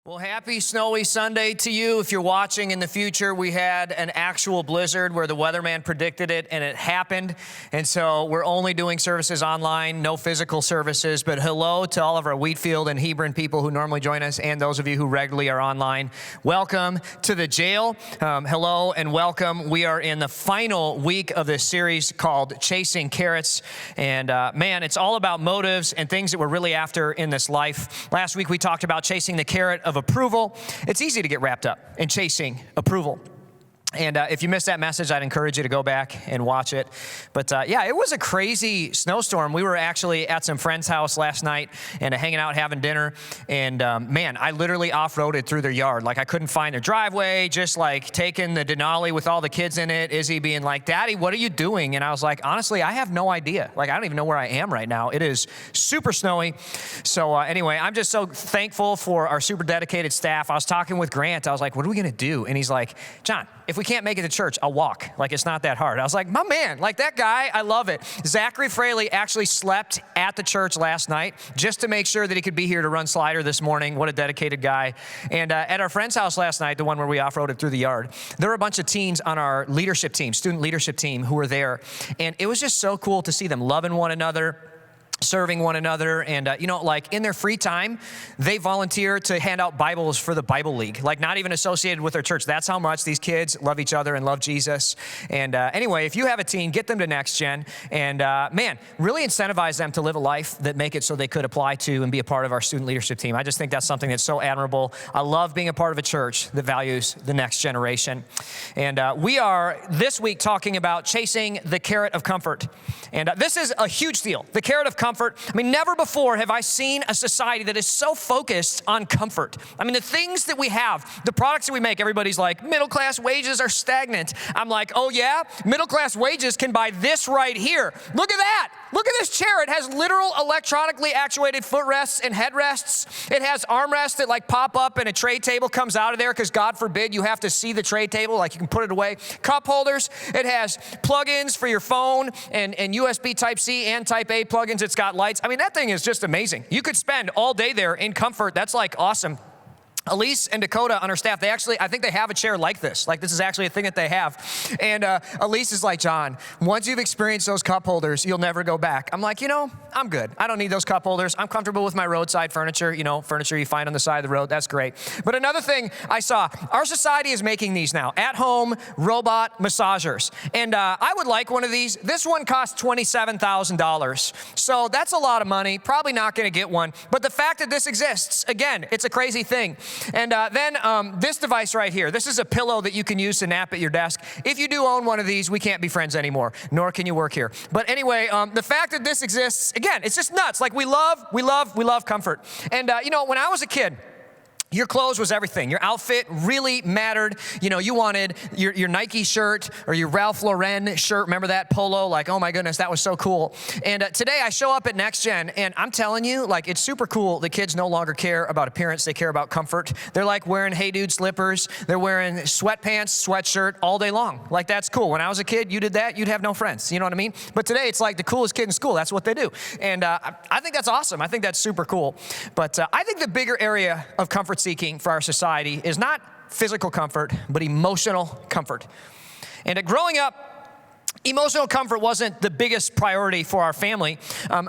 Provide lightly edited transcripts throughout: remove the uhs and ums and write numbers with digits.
Well, happy snowy Sunday to you. If you're watching in the future, we had an actual blizzard where the weatherman predicted it and it happened. And so we're only doing services online, no physical services. But hello to all of our Wheatfield and Hebron people who normally join us and those of you who regularly are online. Welcome to the jail. Hello and welcome. We are in the final week of this series called Chasing Carrots. And man, it's all about motives and things that we're really after in this life. Last week we talked about chasing the carrot of approval. It's easy to get wrapped up in chasing approval. And if you missed that message, I'd encourage you to go back and watch it. But yeah, it was a crazy snowstorm. We were actually at some friend's house last night and hanging out, having dinner. And man, I literally off-roaded through their yard. Like I couldn't find their driveway, just like taking the Denali with all the kids in it. Izzy being like, "Daddy, what are you doing?" And I was like, honestly, I have no idea. Like I don't even know where I am right now. It is super snowy. So anyway, I'm just so thankful for our super dedicated staff. I was talking with Grant. I was like, "What are we going to do?" And he's like, "John, if we can't make it to church, I'll walk. Like, it's not that hard." I was like, my man, like that guy, I love it. Zachary Fraley actually slept at the church last night just to make sure that he could be here to run slider this morning. What a dedicated guy. And at our friend's house last night, the one where we off-roaded through the yard, there were a bunch of teens on our leadership team, student leadership team, who were there. And it was just so cool to see them loving one another, serving one another, and like in their free time, they volunteer to hand out Bibles for the Bible League, like not even associated with their church. That's how much these kids love each other and love Jesus. And anyway, if you have a teen, get them to Next Gen, and man, really incentivize them to live a life that make it so they could apply to and be a part of our student leadership team. I just think that's something that's so admirable. I love being a part of a church that values the next generation. And we are this week talking about chasing the carrot of comfort. And this is a huge deal, the carrot of comfort. I mean, never before have I seen a society that is so focused on comfort. I mean, the things that we have, the products that we make, everybody's like, middle-class wages are stagnant. I'm like, oh yeah? Middle-class wages can buy this right here. Look at that. Look at this chair. It has literal electronically actuated footrests and headrests. It has armrests that like pop up and a tray table comes out of there because God forbid you have to see the tray table, like you can put it away. Cup holders. It has plugins for your phone and USB Type-C and Type-A plugins. It's got lights. I mean, that thing is just amazing. You could spend all day there in comfort. That's like awesome. Elise and Dakota on our staff, I think they have a chair like this. Like this is actually a thing that they have. And Elise is like, John, once you've experienced those cup holders, you'll never go back. I'm like, I'm good. I don't need those cup holders. I'm comfortable with my roadside furniture, furniture you find on the side of the road. That's great. But another thing I saw, our society is making these now, at-home robot massagers. And I would like one of these. This one costs $27,000. So that's a lot of money. Probably not going to get one. But the fact that this exists, again, it's a crazy thing. And then this device right here, this is a pillow that you can use to nap at your desk. If you do own one of these, we can't be friends anymore, nor can you work here. But anyway, the fact that this exists, again, it's just nuts. Like we love comfort. And when I was a kid, your clothes was everything. Your outfit really mattered. You wanted your Nike shirt or your Ralph Lauren shirt. Remember that polo? Like, oh my goodness, that was so cool. And today I show up at Next Gen and I'm telling you, like, it's super cool. The kids no longer care about appearance. They care about comfort. They're like wearing Hey Dude slippers. They're wearing sweatpants, sweatshirt all day long. Like, that's cool. When I was a kid, you did that, you'd have no friends. You know what I mean? But today it's like the coolest kid in school. That's what they do. And I think that's awesome. I think that's super cool. But I think the bigger area of comfort seeking for our society is not physical comfort, but emotional comfort. And growing up, emotional comfort wasn't the biggest priority for our family.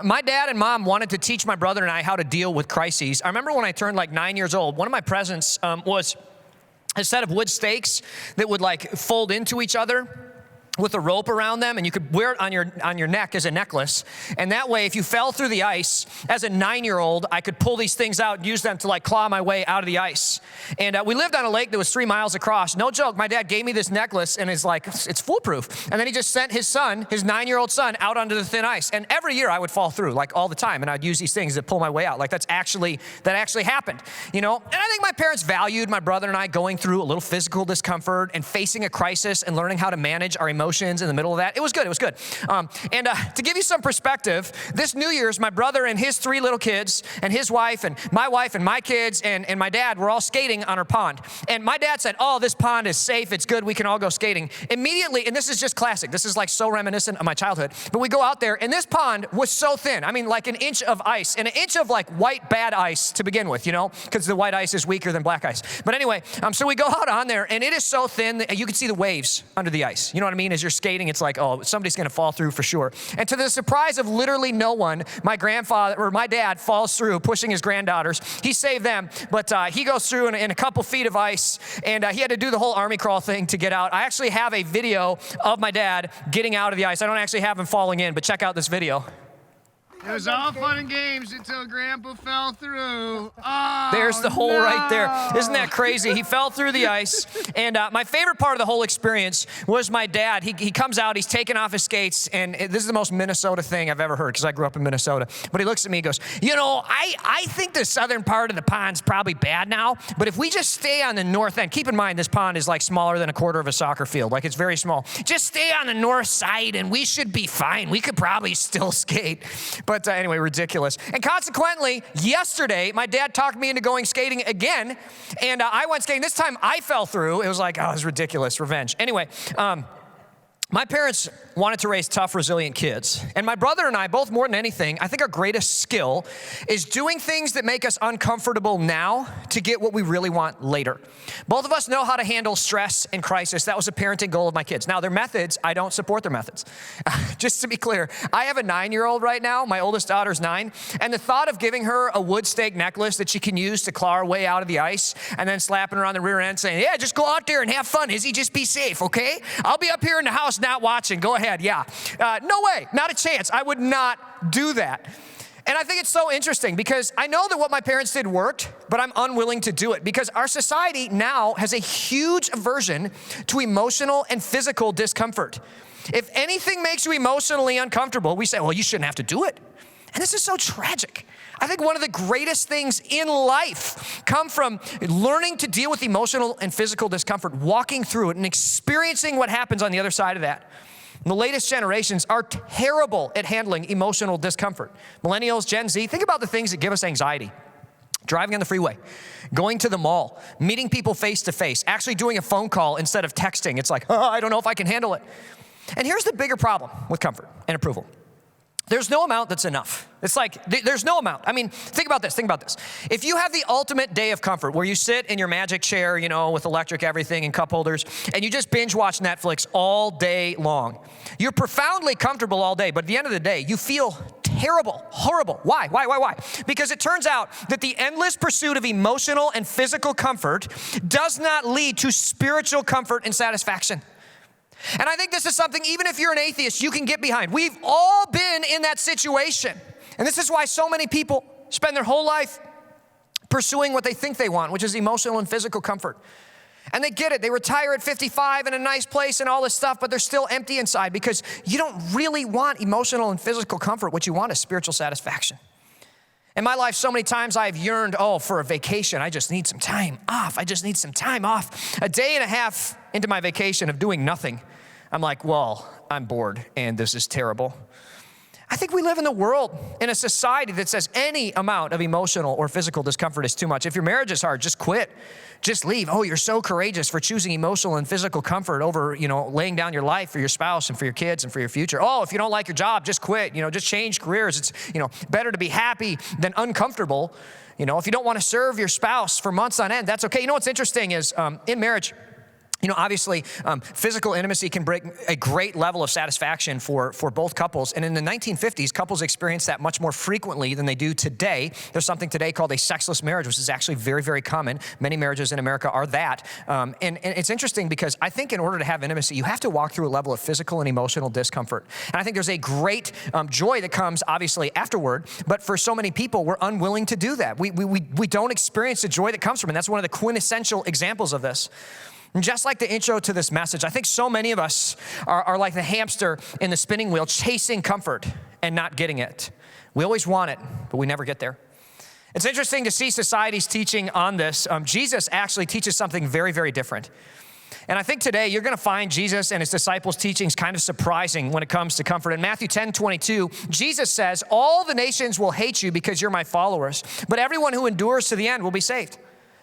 My dad and mom wanted to teach my brother and I how to deal with crises. I remember when I turned like 9 years old, one of my presents was a set of wood stakes that would like fold into each other with a rope around them, and you could wear it on your neck as a necklace. And that way, if you fell through the ice, as a 9-year-old, I could pull these things out and use them to like claw my way out of the ice. And we lived on a lake that was 3 miles across. No joke, my dad gave me this necklace and is like, it's foolproof. And then he just sent his son, his 9-year-old son, out onto the thin ice. And every year I would fall through, like all the time, and I'd use these things to pull my way out. Like that actually happened, And I think my parents valued my brother and I going through a little physical discomfort and facing a crisis and learning how to manage our emotions in the middle of that. It was good. And to give you some perspective, this New Year's, my brother and his 3 little kids and his wife and my kids and my dad were all skating on our pond. And my dad said, oh, this pond is safe. It's good. We can all go skating. Immediately, and this is just classic. This is like so reminiscent of my childhood. But we go out there and this pond was so thin. I mean, like an inch of ice and an inch of like white bad ice to begin with, because the white ice is weaker than black ice. But anyway, so we go out on there, and it is so thin that you can see the waves under the ice. You know what I mean? As you're skating, it's like, oh, somebody's going to fall through for sure. And to the surprise of literally no one, my dad falls through, pushing his granddaughters. He saved them, but he goes through in a couple feet of ice, and he had to do the whole army crawl thing to get out. I actually have a video of my dad getting out of the ice. I don't actually have him falling in, but check out this video. It was all fun and games until Grandpa fell through. Oh, there's the hole right there. Isn't that crazy? He fell through the ice. And my favorite part of the whole experience was my dad. He comes out, he's taking off his skates, and this is the most Minnesota thing I've ever heard because I grew up in Minnesota. But he looks at me and goes, you know, I think the southern part of the pond's probably bad now, but if we just stay on the north end, keep in mind this pond is like smaller than a quarter of a soccer field. Like it's very small. Just stay on the north side and we should be fine. We could probably still skate. But anyway, ridiculous. And consequently, yesterday, my dad talked me into going skating again, and I went skating. This time, I fell through. It was like, oh, it was ridiculous. Revenge. Anyway, my parents wanted to raise tough, resilient kids. And my brother and I, both more than anything, I think our greatest skill is doing things that make us uncomfortable now to get what we really want later. Both of us know how to handle stress and crisis. That was a parenting goal of my kids. Now, their methods, I don't support their methods. Just to be clear, I have a 9-year-old right now. My oldest daughter's 9. And the thought of giving her a wood stake necklace that she can use to claw her way out of the ice and then slapping her on the rear end saying, yeah, just go out there and have fun, Izzy. Just be safe, okay? I'll be up here in the house not watching. Go ahead, yeah. No way, not a chance. I would not do that. And I think it's so interesting because I know that what my parents did worked, but I'm unwilling to do it because our society now has a huge aversion to emotional and physical discomfort. If anything makes you emotionally uncomfortable, we say, well, you shouldn't have to do it. And this is so tragic. I think one of the greatest things in life come from learning to deal with emotional and physical discomfort, walking through it and experiencing what happens on the other side of that. And the latest generations are terrible at handling emotional discomfort. Millennials, Gen Z, think about the things that give us anxiety. Driving on the freeway, going to the mall, meeting people face to face, actually doing a phone call instead of texting. It's like, oh, I don't know if I can handle it. And here's the bigger problem with comfort and approval. There's no amount that's enough. It's like, there's no amount. I mean, think about this. If you have the ultimate day of comfort where you sit in your magic chair, you know, with electric everything and cup holders, and you just binge watch Netflix all day long, you're profoundly comfortable all day, but at the end of the day, you feel terrible, horrible. Why? Because it turns out that the endless pursuit of emotional and physical comfort does not lead to spiritual comfort and satisfaction. And I think this is something, even if you're an atheist, you can get behind. We've all been in that situation. And this is why so many people spend their whole life pursuing what they think they want, which is emotional and physical comfort. And they get it. They retire at 55 in a nice place and all this stuff, but they're still empty inside because you don't really want emotional and physical comfort. What you want is spiritual satisfaction. In my life, so many times I've yearned, for a vacation. I just need some time off. A day and a half into my vacation of doing nothing, I'm like, well, I'm bored and this is terrible. I think we live in a society that says any amount of emotional or physical discomfort is too much. If your marriage is hard, just quit. Just leave. Oh, you're so courageous for choosing emotional and physical comfort over, laying down your life for your spouse and for your kids and for your future. Oh, if you don't like your job, just quit. Just change careers. It's, better to be happy than uncomfortable. If you don't want to serve your spouse for months on end, that's okay. What's interesting is in marriage, obviously, physical intimacy can bring a great level of satisfaction for both couples. And in the 1950s, couples experienced that much more frequently than they do today. There's something today called a sexless marriage, which is actually very, very common. Many marriages in America are that. And it's interesting because I think in order to have intimacy, you have to walk through a level of physical and emotional discomfort. And I think there's a great joy that comes, obviously, afterward. But for so many people, we're unwilling to do that. We don't experience the joy that comes from it. And that's one of the quintessential examples of this. And just like the intro to this message, I think so many of us are like the hamster in the spinning wheel, chasing comfort and not getting it. We always want it, but we never get there. It's interesting to see society's teaching on this. Jesus actually teaches something very, very different. And I think today you're going to find Jesus and his disciples' teachings kind of surprising when it comes to comfort. In Matthew 10:22, Jesus says, all the nations will hate you because you're my followers, but everyone who endures to the end will be saved.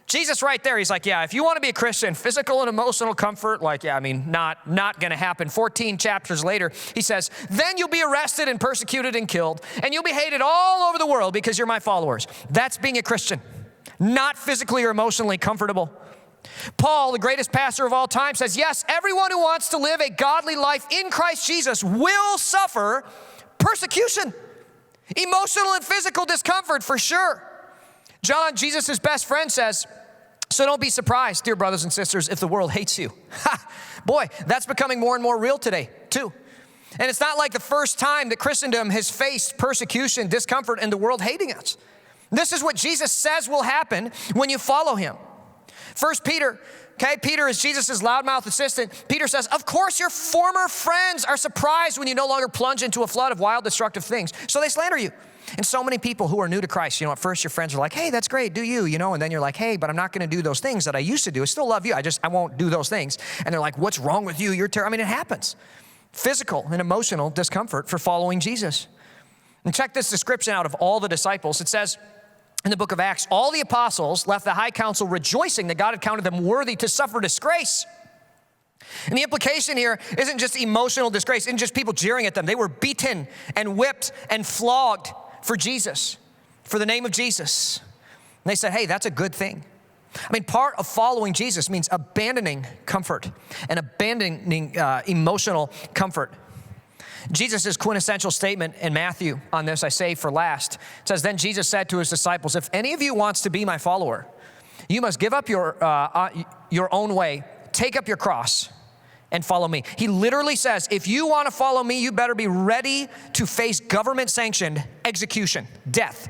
Jesus right there, he's like, yeah, if you want to be a Christian, physical and emotional comfort, not going to happen. 14 chapters later, he says, then you'll be arrested and persecuted and killed, and you'll be hated all over the world because you're my followers. That's being a Christian. not physically or emotionally comfortable. Paul, the greatest pastor of all time, says, yes, everyone who wants to live a godly life in Christ Jesus will suffer persecution, emotional and physical discomfort for sure. John, Jesus' best friend, says, so don't be surprised, dear brothers and sisters, if the world hates you. Boy, that's becoming more and more real today, too. And it's not like the first time that Christendom has faced persecution, discomfort, and the world hating us. This is what Jesus says will happen when you follow him. First Peter, okay, Peter is Jesus' loudmouth assistant. Peter says, of course your former friends are surprised when you no longer plunge into a flood of wild, destructive things. So they slander you. And so many people who are new to Christ, at first your friends are like, hey, that's great, do you, and then you're like, hey, but I'm not gonna do those things that I used to do. I still love you, I won't do those things. And they're like, what's wrong with you? You're terrible. It happens. Physical and emotional discomfort for following Jesus. And check this description out of all the disciples. It says, in the book of Acts, all the apostles left the high council rejoicing that God had counted them worthy to suffer disgrace. And the implication here isn't just emotional disgrace, isn't just people jeering at them. They were beaten and whipped and flogged for Jesus, for the name of Jesus. And they said, hey, that's a good thing. Part of following Jesus means abandoning comfort and abandoning emotional comfort. Jesus' quintessential statement in Matthew on this, I say for last, it says, then Jesus said to his disciples, if any of you wants to be my follower, you must give up your own way, take up your cross, and follow me. He literally says, if you want to follow me, you better be ready to face government-sanctioned execution, death.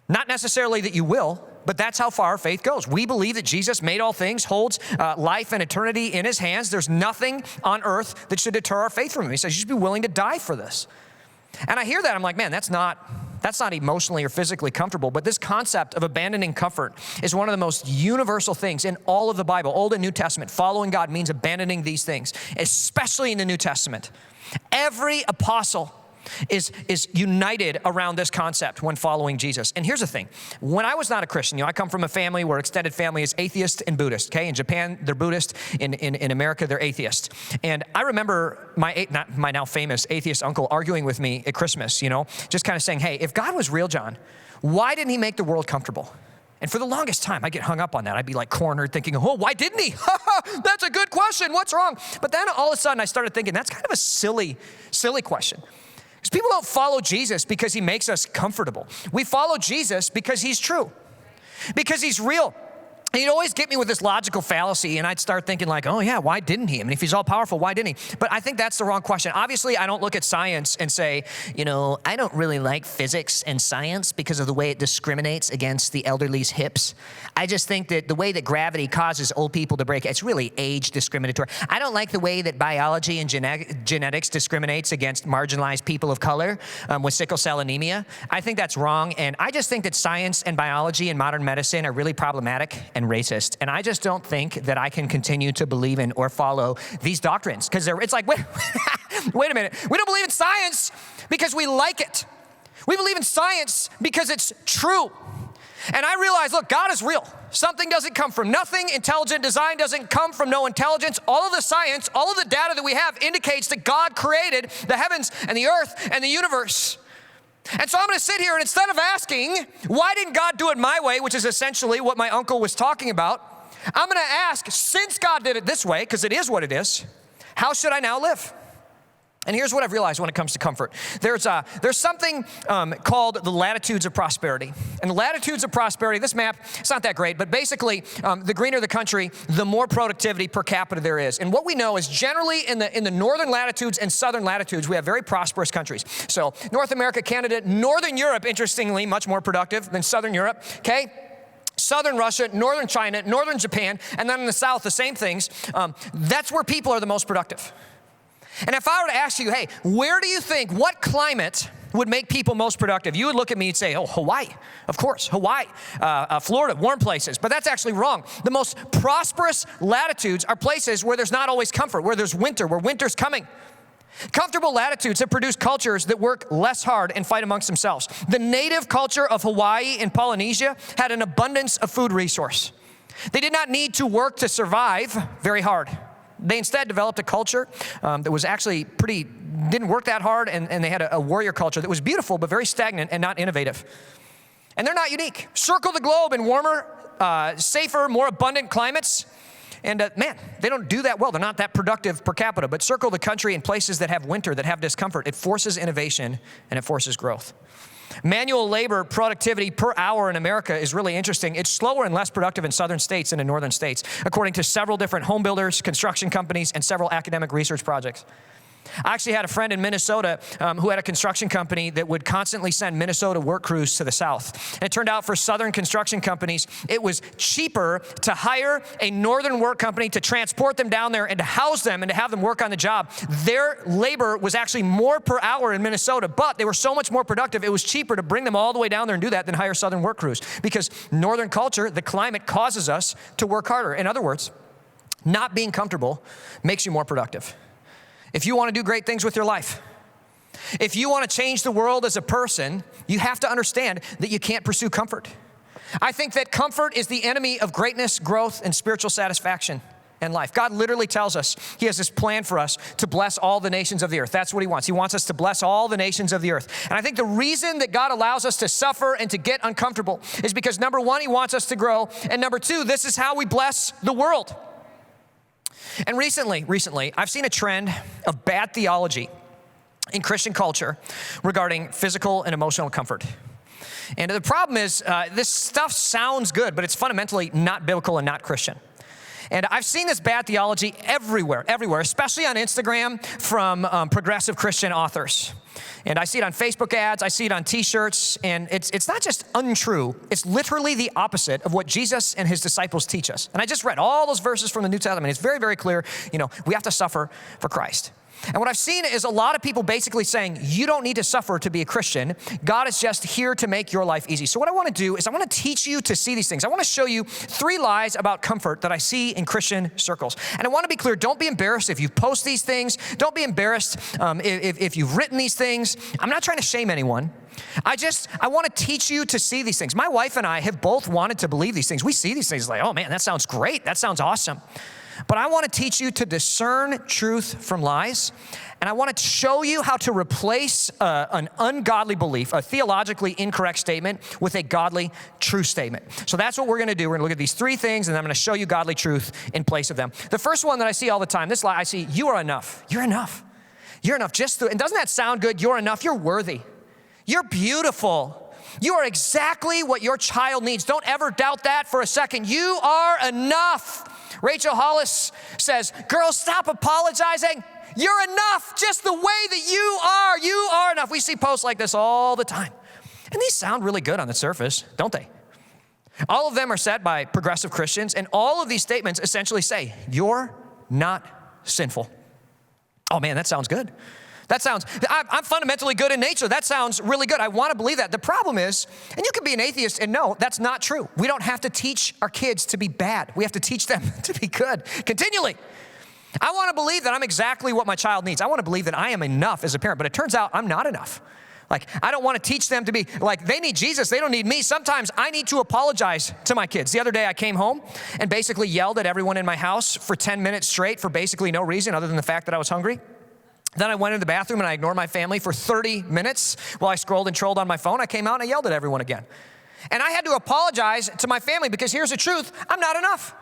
Not necessarily that you will, but that's how far faith goes. We believe that Jesus made all things, holds life and eternity in his hands. There's nothing on earth that should deter our faith from him. He says you should be willing to die for this. And I hear that, I'm like, man, that's not emotionally or physically comfortable, but this concept of abandoning comfort is one of the most universal things in all of the Bible, Old and New Testament. Following God means abandoning these things, especially in the New Testament. Every apostle is united around this concept when following Jesus. And here's the thing. When I was not a Christian, I come from a family where extended family is atheist and Buddhist, okay? In Japan, they're Buddhist. In America, they're atheist. And I remember my now famous atheist uncle arguing with me at Christmas, just kind of saying, hey, if God was real, John, why didn't he make the world comfortable? And for the longest time, I get hung up on that. I'd be like cornered thinking, oh, why didn't he? That's a good question. What's wrong? But then all of a sudden I started thinking, that's kind of a silly question. Because people don't follow Jesus because he makes us comfortable. We follow Jesus because he's true, because he's real. And he'd always get me with this logical fallacy, and I'd start thinking like, oh yeah, why didn't he? If he's all powerful, why didn't he? But I think that's the wrong question. Obviously, I don't look at science and say, I don't really like physics and science because of the way it discriminates against the elderly's hips. I just think that the way that gravity causes old people to break, it's really age discriminatory. I don't like the way that biology and genetics discriminates against marginalized people of color with sickle cell anemia. I think that's wrong, and I just think that science and biology and modern medicine are really problematic and racist. And I just don't think that I can continue to believe in or follow these doctrines. Because it's like, wait a minute. We don't believe in science because we like it. We believe in science because it's true. And I realize, look, God is real. Something doesn't come from nothing. Intelligent design doesn't come from no intelligence. All of the science, all of the data that we have indicates that God created the heavens and the earth and the universe. And so I'm going to sit here and instead of asking, why didn't God do it my way, which is essentially what my uncle was talking about, I'm going to ask, since God did it this way, because it is what it is, how should I now live? And here's what I've realized when it comes to comfort. There's something called the latitudes of prosperity. And the latitudes of prosperity, this map, it's not that great, but basically the greener the country, the more productivity per capita there is. And what we know is generally in the northern latitudes and southern latitudes, we have very prosperous countries. So North America, Canada, Northern Europe, interestingly, much more productive than Southern Europe, okay? Southern Russia, Northern China, Northern Japan, and then in the South, the same things. That's where people are the most productive. And if I were to ask you, hey, where do you think, what climate would make people most productive? You would look at me and say, oh, Hawaii, of course, Hawaii, Florida, warm places. But that's actually wrong. The most prosperous latitudes are places where there's not always comfort, where there's winter, where winter's coming. Comfortable latitudes have produced cultures that work less hard and fight amongst themselves. The native culture of Hawaii and Polynesia had an abundance of food resource. They did not need to work to survive very hard. They instead developed a culture that was actually didn't work that hard, and they had a warrior culture that was beautiful but very stagnant and not innovative. And they're not unique. Circle the globe in warmer, safer, more abundant climates. And man, they don't do that well. They're not that productive per capita. But circle the country in places that have winter, that have discomfort. It forces innovation and it forces growth. Manual labor productivity per hour in America is really interesting. It's slower and less productive in southern states than in northern states, according to several different home builders, construction companies, and several academic research projects. I actually had a friend in Minnesota who had a construction company that would constantly send Minnesota work crews to the south. And it turned out for southern construction companies, it was cheaper to hire a northern work company to transport them down there and to house them and to have them work on the job. Their labor was actually more per hour in Minnesota, but they were so much more productive, it was cheaper to bring them all the way down there and do that than hire southern work crews. Because northern culture, the climate causes us to work harder. In other words, not being comfortable makes you more productive. If you want to do great things with your life, if you want to change the world as a person, you have to understand that you can't pursue comfort. I think that comfort is the enemy of greatness, growth, and spiritual satisfaction in life. God literally tells us He has this plan for us to bless all the nations of the earth. That's what He wants. He wants us to bless all the nations of the earth. And I think the reason that God allows us to suffer and to get uncomfortable is because, number one, He wants us to grow, and number two, this is how we bless the world. And recently, I've seen a trend of bad theology in Christian culture regarding physical and emotional comfort. And the problem is, this stuff sounds good, but it's fundamentally not biblical and not Christian. And I've seen this bad theology everywhere, especially on Instagram from progressive Christian authors. And I see it on Facebook ads, I see it on t-shirts, and it's not just untrue, it's literally the opposite of what Jesus and His disciples teach us. And I just read all those verses from the New Testament. It's very, very clear, we have to suffer for Christ. And what I've seen is a lot of people basically saying, you don't need to suffer to be a Christian. God is just here to make your life easy. So what I want to do is I want to teach you to see these things. I want to show you 3 lies about comfort that I see in Christian circles. And I want to be clear, don't be embarrassed if you post these things. Don't be embarrassed if you've written these things. I'm not trying to shame anyone. I want to teach you to see these things. My wife and I have both wanted to believe these things. We see these things like, oh man, that sounds great. That sounds awesome. But I want to teach you to discern truth from lies, and I want to show you how to replace an ungodly belief, a theologically incorrect statement, with a godly true statement. So that's what we're going to do. We're going to look at these 3 things, and I'm going to show you godly truth in place of them. The first one that I see all the time, this lie I see, you are enough. You're enough. You're enough. And doesn't that sound good? You're enough. You're worthy. You're beautiful. You are exactly what your child needs. Don't ever doubt that for a second. You are enough. Rachel Hollis says, girls, stop apologizing. You're enough just the way that you are. You are enough. We see posts like this all the time. And these sound really good on the surface, don't they? All of them are said by progressive Christians, and all of these statements essentially say, you're not sinful. Oh man, that sounds good. I'm fundamentally good in nature. That sounds really good. I want to believe that. The problem is, and you can be an atheist and know that's not true. We don't have to teach our kids to be bad. We have to teach them to be good continually. I want to believe that I'm exactly what my child needs. I want to believe that I am enough as a parent, but it turns out I'm not enough. I don't want to teach them to be they need Jesus. They don't need me. Sometimes I need to apologize to my kids. The other day I came home and basically yelled at everyone in my house for 10 minutes straight for basically no reason other than the fact that I was hungry. Then I went into the bathroom and I ignored my family for 30 minutes while I scrolled and trolled on my phone. I came out and I yelled at everyone again. And I had to apologize to my family because here's the truth, I'm not enough.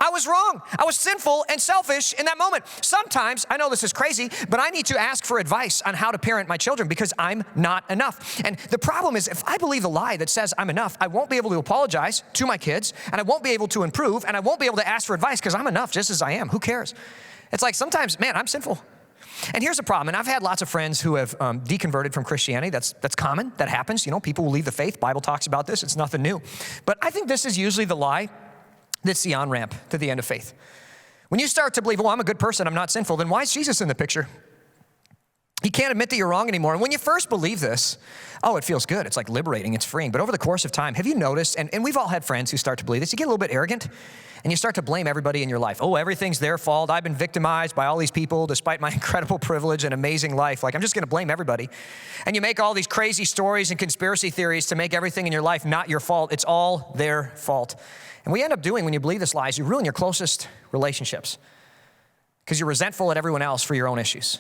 I was wrong. I was sinful and selfish in that moment. Sometimes, I know this is crazy, but I need to ask for advice on how to parent my children because I'm not enough. And the problem is if I believe the lie that says I'm enough, I won't be able to apologize to my kids and I won't be able to improve and I won't be able to ask for advice because I'm enough just as I am. Who cares? It's like sometimes, man, I'm sinful. And here's the problem, and I've had lots of friends who have deconverted from Christianity. That's common, that happens. People will leave the faith. Bible talks about this, it's nothing new. But I think this is usually the lie that's the on-ramp to the end of faith. When you start to believe, I'm a good person, I'm not sinful, then why is Jesus in the picture? You can't admit that you're wrong anymore. And when you first believe this, it feels good. It's like liberating, it's freeing. But over the course of time, have you noticed, and we've all had friends who start to believe this, you get a little bit arrogant and you start to blame everybody in your life. Everything's their fault. I've been victimized by all these people despite my incredible privilege and amazing life. I'm just gonna blame everybody. And you make all these crazy stories and conspiracy theories to make everything in your life not your fault. It's all their fault. And what you end up doing when you believe this lie is you ruin your closest relationships because you're resentful at everyone else for your own issues.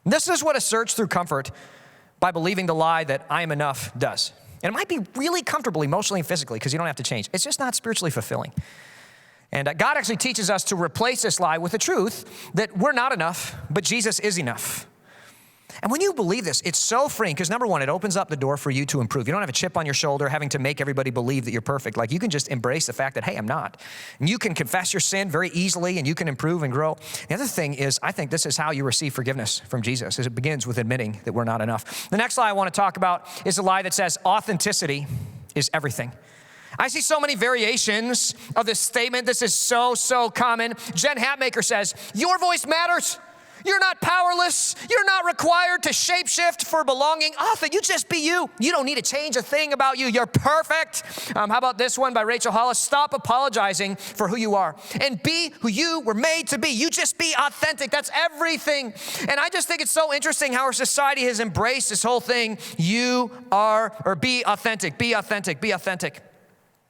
And this is what a search through comfort by believing the lie that I am enough does. It reveals the truth. It reveals the truth. And it might be really comfortable emotionally and physically because you don't have to change. It's just not spiritually fulfilling. And God actually teaches us to replace this lie with the truth that we're not enough, but Jesus is enough. And when you believe this, it's so freeing because number one, it opens up the door for you to improve. You don't have a chip on your shoulder having to make everybody believe that you're perfect. Like you can just embrace the fact that, hey, I'm not. And you can confess your sin very easily and you can improve and grow. The other thing is, I think this is how you receive forgiveness from Jesus, is it begins with admitting that we're not enough. The next lie I want to talk about is a lie that says authenticity is everything. I see so many variations of this statement. This is so common. Jen Hatmaker says, your voice matters. You're not powerless. You're not required to shapeshift for belonging. You just be you. You don't need to change a thing about you. You're perfect. How about this one by Rachel Hollis? Stop apologizing for who you are and be who you were made to be. You just be authentic. That's everything. And I just think it's so interesting how our society has embraced this whole thing. You are, or be authentic, be authentic, be authentic.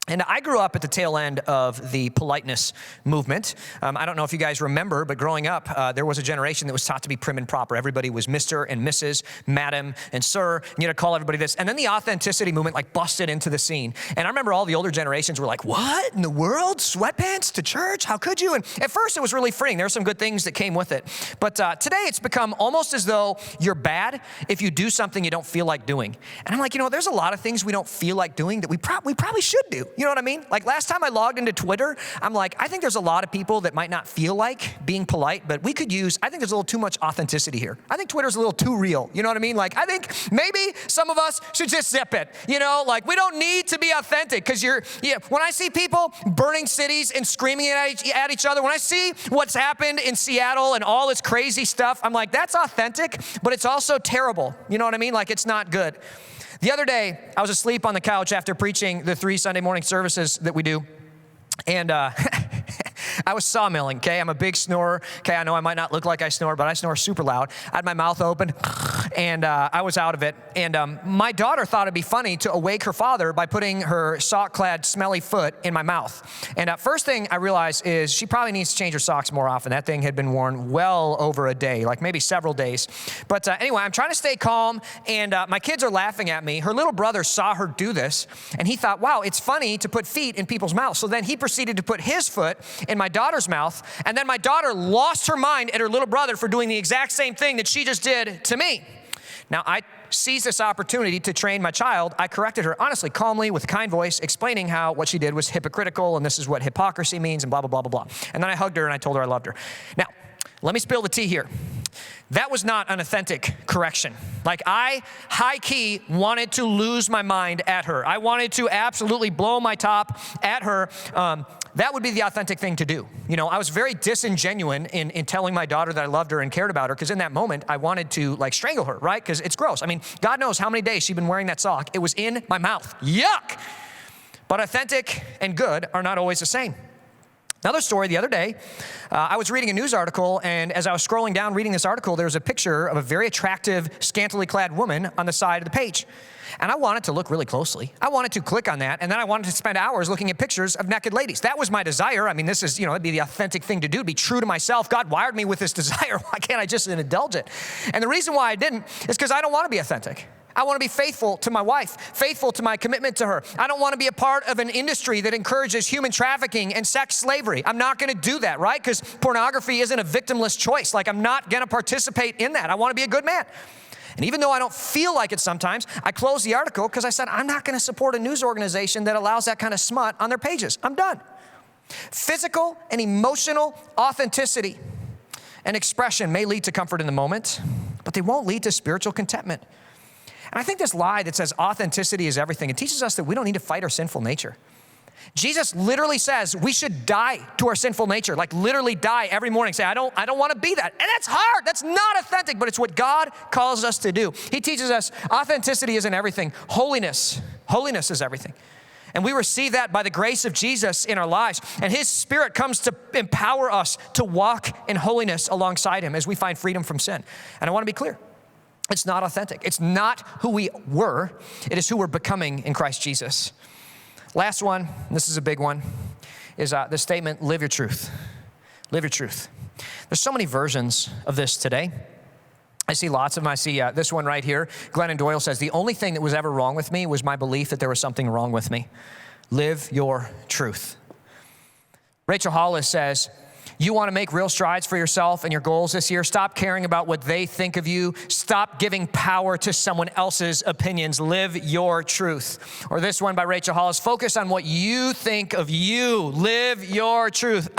And I grew up at the tail end of the politeness movement. I don't know if you guys remember, but growing up, there was a generation that was taught to be prim and proper. Everybody was Mr. and Mrs., Madam and Sir. And you had to call everybody this. And then the authenticity movement like busted into the scene. And I remember all the older generations were like, what in the world? Sweatpants to church? How could you? And at first it was really freeing. There were some good things that came with it. But today it's become almost as though you're bad if you do something you don't feel like doing. And I'm like, there's a lot of things we don't feel like doing that we probably should do. You know what I mean? Like last time I logged into Twitter, I'm like, I think there's a lot of people that might not feel like being polite, but we could use, I think there's a little too much authenticity here. I think Twitter's a little too real. You know what I mean? Like, I think maybe some of us should just zip it. Like we don't need to be authentic because when I see people burning cities and screaming at each other, when I see what's happened in Seattle and all this crazy stuff, I'm like, that's authentic, but it's also terrible. You know what I mean? Like it's not good. The other day, I was asleep on the couch after preaching the 3 Sunday morning services that we do, and I was sawmilling, okay? I'm a big snorer, okay? I know I might not look like I snore, but I snore super loud. I had my mouth open, and I was out of it. And my daughter thought it'd be funny to awake her father by putting her sock-clad, smelly foot in my mouth. And first thing I realized is she probably needs to change her socks more often. That thing had been worn well over a day, like maybe several days. But anyway, I'm trying to stay calm, and my kids are laughing at me. Her little brother saw her do this, and he thought, wow, it's funny to put feet in people's mouths. So then he proceeded to put his foot in my daughter's mouth, and then my daughter lost her mind at her little brother for doing the exact same thing that she just did to me. Now, I seized this opportunity to train my child. I corrected her honestly, calmly, with a kind voice, explaining how what she did was hypocritical, and this is what hypocrisy means, and blah, blah, blah, blah, blah. And then I hugged her, and I told her I loved her. Now, let me spill the tea here. That was not an authentic correction. Like I, high-key, wanted to lose my mind at her. I wanted to absolutely blow my top at her. That would be the authentic thing to do. I was very disingenuous in telling my daughter that I loved her and cared about her, because in that moment, I wanted to like strangle her, right? Because it's gross. I mean, God knows how many days she'd been wearing that sock. It was in my mouth. Yuck! But authentic and good are not always the same. Another story, the other day, I was reading a news article, and as I was scrolling down reading this article, there was a picture of a very attractive, scantily clad woman on the side of the page. And I wanted to look really closely. I wanted to click on that, and then I wanted to spend hours looking at pictures of naked ladies. That was my desire. I mean, this is, it'd be the authentic thing to do, to be true to myself. God wired me with this desire. Why can't I just indulge it? And the reason why I didn't is because I don't want to be authentic. I want to be faithful to my wife, faithful to my commitment to her. I don't want to be a part of an industry that encourages human trafficking and sex slavery. I'm not going to do that, right? Because pornography isn't a victimless choice. Like, I'm not going to participate in that. I want to be a good man. And even though I don't feel like it sometimes, I closed the article because I said, I'm not going to support a news organization that allows that kind of smut on their pages. I'm done. Physical and emotional authenticity and expression may lead to comfort in the moment, but they won't lead to spiritual contentment. And I think this lie that says authenticity is everything, it teaches us that we don't need to fight our sinful nature. Jesus literally says we should die to our sinful nature, like literally die every morning. Say, I don't want to be that. And that's hard. That's not authentic, but it's what God calls us to do. He teaches us authenticity isn't everything. Holiness is everything. And we receive that by the grace of Jesus in our lives. And His Spirit comes to empower us to walk in holiness alongside Him as we find freedom from sin. And I want to be clear. It's not authentic. It's not who we were. It is who we're becoming in Christ Jesus. Last one, and this is a big one, is the statement, live your truth. Live your truth. There's so many versions of this today. I see lots of them. I see this one right here. Glennon Doyle says, the only thing that was ever wrong with me was my belief that there was something wrong with me. Live your truth. Rachel Hollis says, you want to make real strides for yourself and your goals this year? Stop caring about what they think of you. Stop giving power to someone else's opinions. Live your truth. Or this one by Rachel Hollis, focus on what you think of you. Live your truth.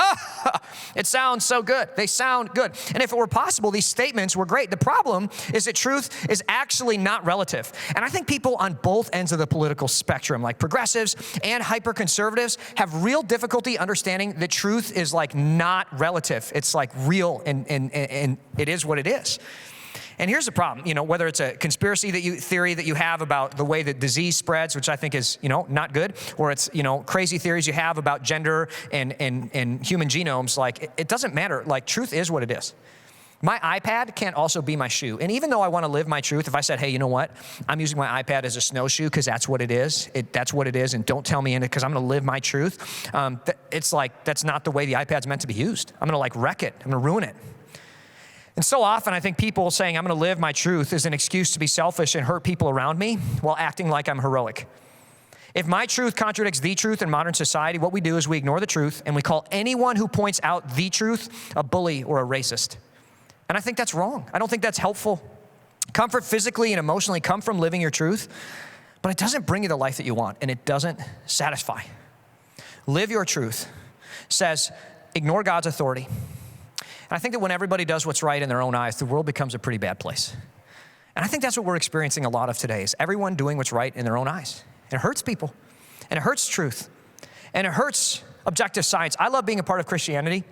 It sounds so good. They sound good. And if it were possible, these statements were great. The problem is that truth is actually not relative. And I think people on both ends of the political spectrum, like progressives and hyper-conservatives, have real difficulty understanding that truth is like not relative. It's like real, and it is what it is. And here's the problem, whether it's a conspiracy theory that you have about the way that disease spreads, which I think is, not good, or it's, crazy theories you have about gender and human genomes, like, it doesn't matter. Like, truth is what it is. My iPad can't also be my shoe. And even though I want to live my truth, if I said, hey, you know what? I'm using my iPad as a snowshoe because that's what it is. That's what it is, and don't tell me in it because I'm going to live my truth. It's like, that's not the way the iPad's meant to be used. I'm going to wreck it. I'm going to ruin it. And so often I think people saying I'm going to live my truth is an excuse to be selfish and hurt people around me while acting like I'm heroic. If my truth contradicts the truth in modern society, what we do is we ignore the truth and we call anyone who points out the truth a bully or a racist. And I think that's wrong. I don't think that's helpful. Comfort physically and emotionally come from living your truth, but it doesn't bring you the life that you want, and it doesn't satisfy. Live your truth says ignore God's authority. And I think that when everybody does what's right in their own eyes, the world becomes a pretty bad place. And I think that's what we're experiencing a lot of today, is everyone doing what's right in their own eyes. And it hurts people, and it hurts truth, and it hurts objective science. I love being a part of Christianity,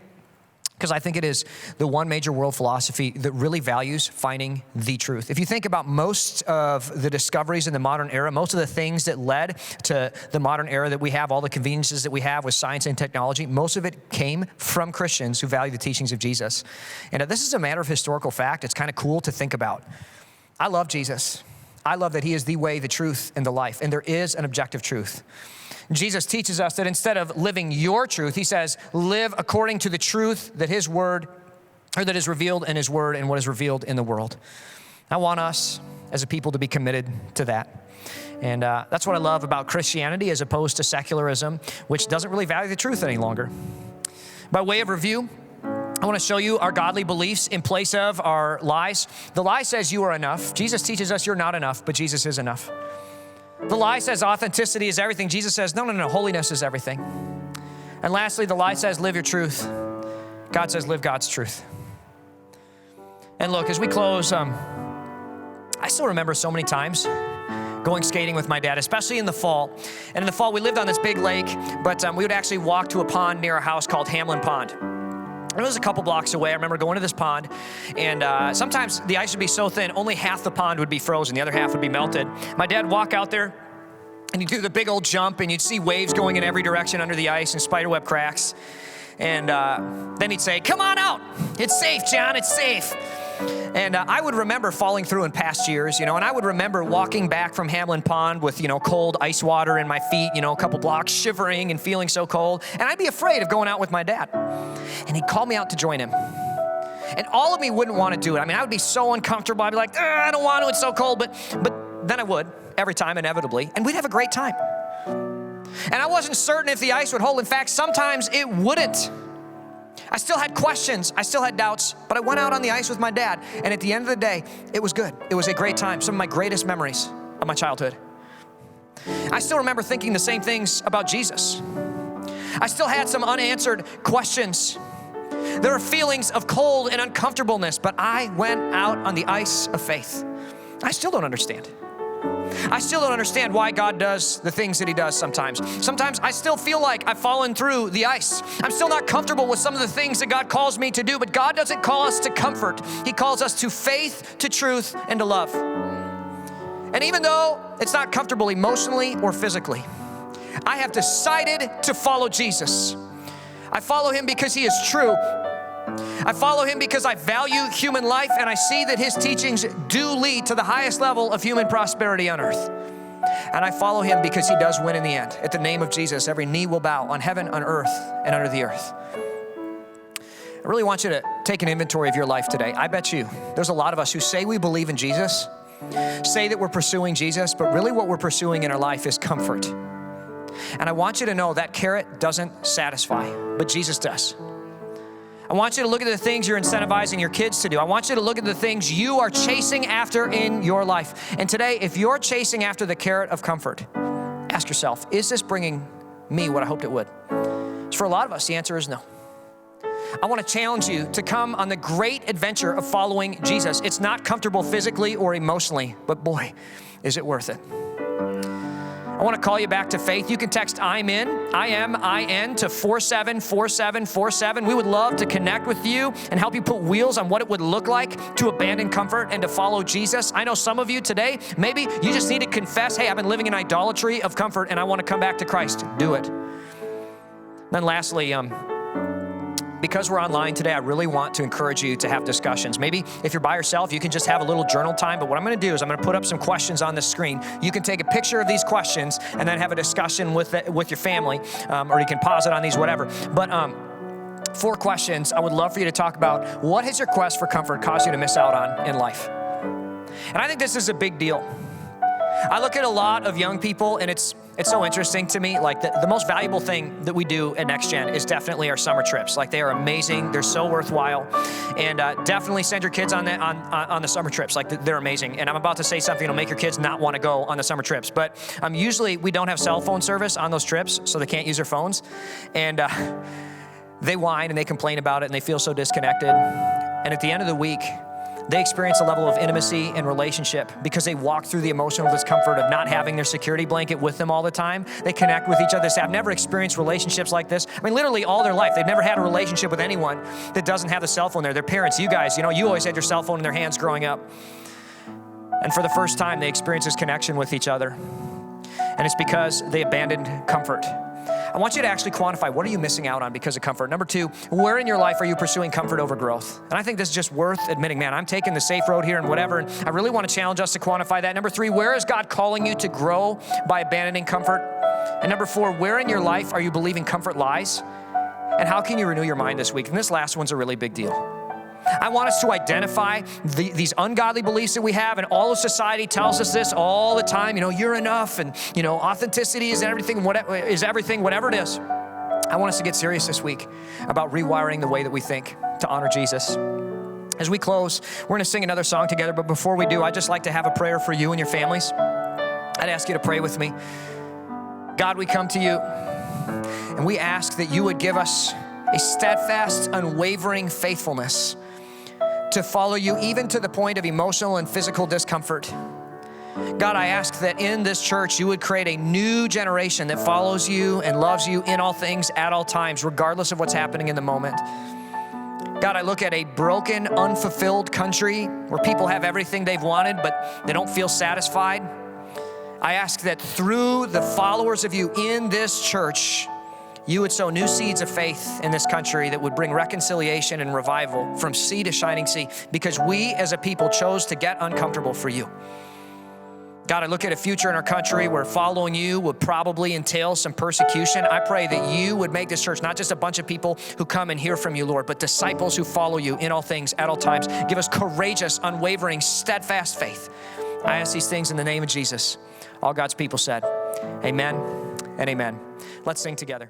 because I think it is the one major world philosophy that really values finding the truth. If you think about most of the discoveries in the modern era, most of the things that led to the modern era that we have, all the conveniences that we have with science and technology, most of it came from Christians who value the teachings of Jesus. And this is a matter of historical fact. It's kind of cool to think about. I love Jesus. I love that he is the way, the truth, and the life. And there is an objective truth. Jesus teaches us that instead of living your truth, he says, live according to the truth that his word, or that is revealed in his word and what is revealed in the world. I want us as a people to be committed to that. And that's what I love about Christianity as opposed to secularism, which doesn't really value the truth any longer. By way of review, I want to show you our godly beliefs in place of our lies. The lie says you are enough. Jesus teaches us you're not enough, but Jesus is enough. The lie says authenticity is everything. Jesus says, no, holiness is everything. And lastly, the lie says live your truth. God says live God's truth. And look, as we close, I still remember so many times going skating with my dad, especially in the fall. And in the fall, we lived on this big lake, but we would actually walk to a pond near our house called Hamlin Pond. It was a couple blocks away. I remember going to this pond, and sometimes the ice would be so thin, only half the pond would be frozen. The other half would be melted. My dad would walk out there, and he'd do the big old jump, and you'd see waves going in every direction under the ice and spiderweb cracks. And then he'd say, come on out. It's safe, John, it's safe. And I would remember falling through in past years, and I would remember walking back from Hamlin Pond with, cold ice water in my feet, a couple blocks, shivering and feeling so cold. And I'd be afraid of going out with my dad. And he'd call me out to join him. And all of me wouldn't want to do it. I would be so uncomfortable. I'd be like, I don't want to, it's so cold. But then I would, every time, inevitably. And we'd have a great time. And I wasn't certain if the ice would hold. In fact, sometimes it wouldn't. I still had questions, I still had doubts, but I went out on the ice with my dad, and at the end of the day, it was good. It was a great time, some of my greatest memories of my childhood. I still remember thinking the same things about Jesus. I still had some unanswered questions. There were feelings of cold and uncomfortableness, but I went out on the ice of faith. I still don't understand. I still don't understand why God does the things that he does sometimes. Sometimes I still feel like I've fallen through the ice. I'm still not comfortable with some of the things that God calls me to do, but God doesn't call us to comfort. He calls us to faith, to truth, and to love. And even though it's not comfortable emotionally or physically, I have decided to follow Jesus. I follow him because he is true. I follow him because I value human life, and I see that his teachings do lead to the highest level of human prosperity on earth. And I follow him because he does win in the end. At the name of Jesus, every knee will bow on heaven, on earth, and under the earth. I really want you to take an inventory of your life today. I bet you there's a lot of us who say we believe in Jesus, say that we're pursuing Jesus, but really what we're pursuing in our life is comfort. And I want you to know that carrot doesn't satisfy, but Jesus does. I want you to look at the things you're incentivizing your kids to do. I want you to look at the things you are chasing after in your life. And today, if you're chasing after the carrot of comfort, ask yourself, is this bringing me what I hoped it would? For a lot of us, the answer is no. I want to challenge you to come on the great adventure of following Jesus. It's not comfortable physically or emotionally, but boy, is it worth it. I want to call you back to faith. You can text I'm in, I-M-I-N to 474747. We would love to connect with you and help you put wheels on what it would look like to abandon comfort and to follow Jesus. I know some of you today, maybe you just need to confess, hey, I've been living in idolatry of comfort and I want to come back to Christ. Do it. Then lastly, because we're online today, I really want to encourage you to have discussions. Maybe if you're by yourself, you can just have a little journal time. But what I'm going to do is I'm going to put up some questions on the screen. You can take a picture of these questions and then have a discussion with your family, or you can pause it on these, whatever. But 4 questions I would love for you to talk about. What has your quest for comfort caused you to miss out on in life? And I think this is a big deal. I look at a lot of young people, and it's so interesting to me. Like the most valuable thing that we do at Next Gen is definitely our summer trips. Like they are amazing. They're so worthwhile. And definitely send your kids on the summer trips. Like they're amazing. And I'm about to say something that'll make your kids not want to go on the summer trips. But usually we don't have cell phone service on those trips, so they can't use their phones. And they whine and they complain about it and they feel so disconnected. And at the end of the week, they experience a level of intimacy and relationship because they walk through the emotional discomfort of not having their security blanket with them all the time. They connect with each other. I've never experienced relationships like this. I mean, literally all their life, they've never had a relationship with anyone that doesn't have the cell phone there. Their parents, you guys, you always had your cell phone in their hands growing up. And for the first time, they experience this connection with each other. And it's because they abandoned comfort. I want you to actually quantify, what are you missing out on because of comfort? Number 2, where in your life are you pursuing comfort over growth? And I think this is just worth admitting, man, I'm taking the safe road here and whatever, and I really want to challenge us to quantify that. Number 3, where is God calling you to grow by abandoning comfort? And number 4, where in your life are you believing comfort lies? And how can you renew your mind this week? And this last one's a really big deal. I want us to identify these ungodly beliefs that we have, and all of society tells us this all the time. You're enough, and authenticity is everything, whatever it is. I want us to get serious this week about rewiring the way that we think to honor Jesus. As we close, we're going to sing another song together, but before we do, I'd just like to have a prayer for you and your families. I'd ask you to pray with me. God, we come to you, and we ask that you would give us a steadfast, unwavering faithfulness to follow you, even to the point of emotional and physical discomfort. God, I ask that in this church, you would create a new generation that follows you and loves you in all things at all times, regardless of what's happening in the moment. God, I look at a broken, unfulfilled country where people have everything they've wanted, but they don't feel satisfied. I ask that through the followers of you in this church, you would sow new seeds of faith in this country that would bring reconciliation and revival from sea to shining sea, because we as a people chose to get uncomfortable for you. God, I look at a future in our country where following you would probably entail some persecution. I pray that you would make this church not just a bunch of people who come and hear from you, Lord, but disciples who follow you in all things at all times. Give us courageous, unwavering, steadfast faith. I ask these things in the name of Jesus. All God's people said, amen and amen. Let's sing together.